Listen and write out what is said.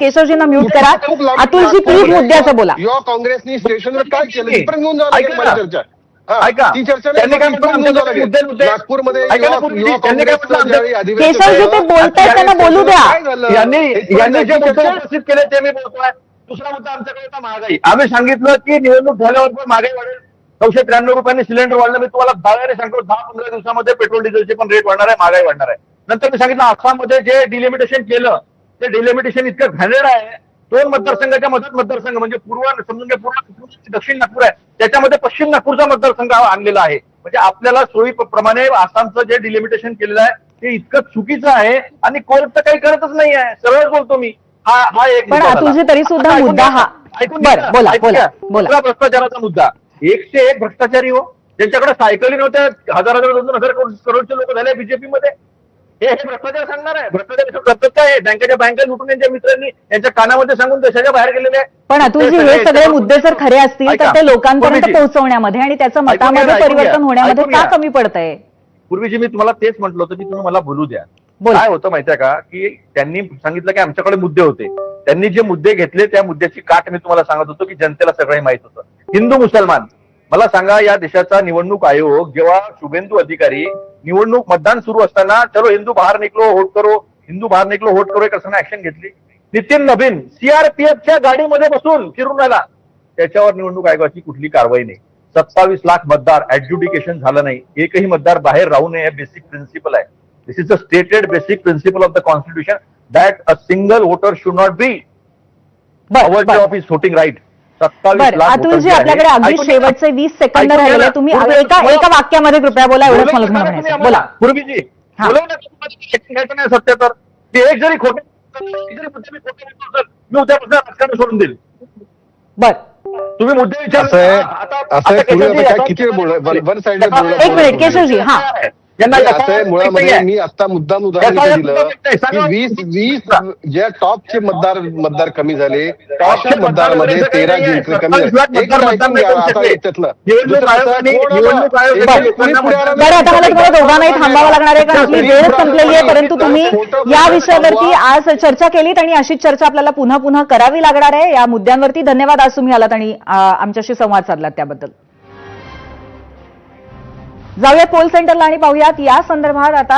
केशवजींना mute करा. अतुलजी please मुद्द्याचं बोला. युवा काँग्रेसनी स्टेशनवर काय केलं तिथपर्यंत घेऊन जावं लागेल मला चर्चा. ऐका, ती चर्चा त्यांनी काय नागपूरमध्ये केशवजी ते बोलतायत त्यांना बोलू द्या. यांनी जे मुद्दे उपस्थित केले ते मी बोलतोय. दुसरा मुद्दा आमच्याकडे होता महागाई. आम्ही सांगितलं की निवडणूक झाल्यावर पण महागाई वाढेल. 993 रुपयांनी सिलेंडर वाढलं. मी तुम्हाला दाव्याने सांगतो 10-15 दिवसामध्ये पेट्रोल डिझेलचे पण रेट वाढणार आहे, महागाई वाढणार आहे. नंतर मी सांगितलं आसाममध्ये जे डिलिमिटेशन केलं ते डिलिमिटेशन इतकं घाणेरडं आहे. 2 मतदारसंघाच्या मधून मतदारसंघ म्हणजे पूर्व समजून घ्या, पूर्ण दक्षिण नागपूर आहे, त्याच्यामध्ये पश्चिम नागपूरचा मतदारसंघ आणलेला आहे. म्हणजे आपल्याला सोयीप्रमाणे आसामचं जे डिलिमिटेशन केलेलं आहे ते इतकं चुकीचं आहे आणि कोर्ट तर काही करतच नाही आहे. सरळ बोलतो मी. हा एक पण अतुलजी तरी सुद्धा मुद्दा हा ऐकून बरं बोला बोला बोला. भ्रष्टाचाराचा मुद्दा 101 भ्रष्टाचारी हो, ज्यांच्याकडे सायकली नव्हत्या, 1000-2,000 करोडचे लोक झाले बीजेपी मध्ये. हे भ्रष्टाचार सांगणार आहे. भ्रष्टाचार करतात काय? बँकेच्या बँका लुटून यांच्या मित्रांनी यांच्या कानामध्ये सांगून देशाच्या बाहेर गेलेले आहे. पण अतुलजी हे सगळे मुद्दे जर खरे असतील तर ते लोकांपर्यंत पोहोचवण्यामध्ये आणि त्याचं मतामध्ये परिवर्तन होण्यामध्ये का कमी पडतंय? पूर्वीची मी तुम्हाला तेच म्हटलं होतं की तुम्ही मला बोलू द्या. बोला. काय होतं माहितीये का की त्यांनी सांगितलं की आमच्याकडे मुद्दे होते. त्यांनी जे मुद्दे घेतले त्या मुद्द्याची काट मी तुम्हाला सांगत होतो की जनतेला सगळं माहित होतं. हिंदू मुसलमान मला सांगा, या देशाचा निवडणूक आयोग जेव्हा शुभेंदू अधिकारी निवडणूक मतदान सुरू असताना चलो हिंदू बाहेर निकलो वोट करो, हिंदू बाहेर निकलो वोट करो एक असताना ऍक्शन घेतली. नितीन नवीन सीआरपीएफच्या गाडीमध्ये बसून फिरून आला. त्याच्यावर निवडणूक आयोगाची कुठली कारवाई नाही. 27 लाख मतदार ऍडज्युडिकेशन झालं नाही. एकही मतदार बाहेर राहू नये हे बेसिक प्रिन्सिपल आहे. This is the stated basic principle of the constitution that a single voter should not be averred of his voting right. अतुलजी आपल्याकडे अगदी शेवटचे 20 सेकंद राहिले. तुम्ही एका वाक्यामध्ये कृपया बोला, एवढंच मला म्हणायचं. बोला. पूर्वीजी घ्यायचं नाही सत्य तर ते एक जरी खोटे मी उद्यापासून राजकारण सोडून देईल. बर तुम्ही मुद्दे विचार. किती वन साइड एक मिनिट केशवजी. हा मुळामध्ये मी आता मुद्दाम उदाहरण दिलं की 20 ज्या टॉपचे मतदार कमी झाले, अशा मतदारामध्ये 13 जिंकले कमी झाले. बरं आता मला तुम्हाला दोघांनाही थांबावं लागणार आहे कारण आपली वेळ संपलेली आहे. परंतु तुम्ही या विषयावरती आज चर्चा केलीत आणि अशीच चर्चा आपल्याला पुन्हा पुन्हा करावी लागणार आहे या मुद्द्यांवरती. धन्यवाद आज तुम्ही आलात आणि आमच्याशी संवाद साधलात त्याबद्दल. जाऊया पोल सेंटरला आणि पाहूयात या संदर्भात आता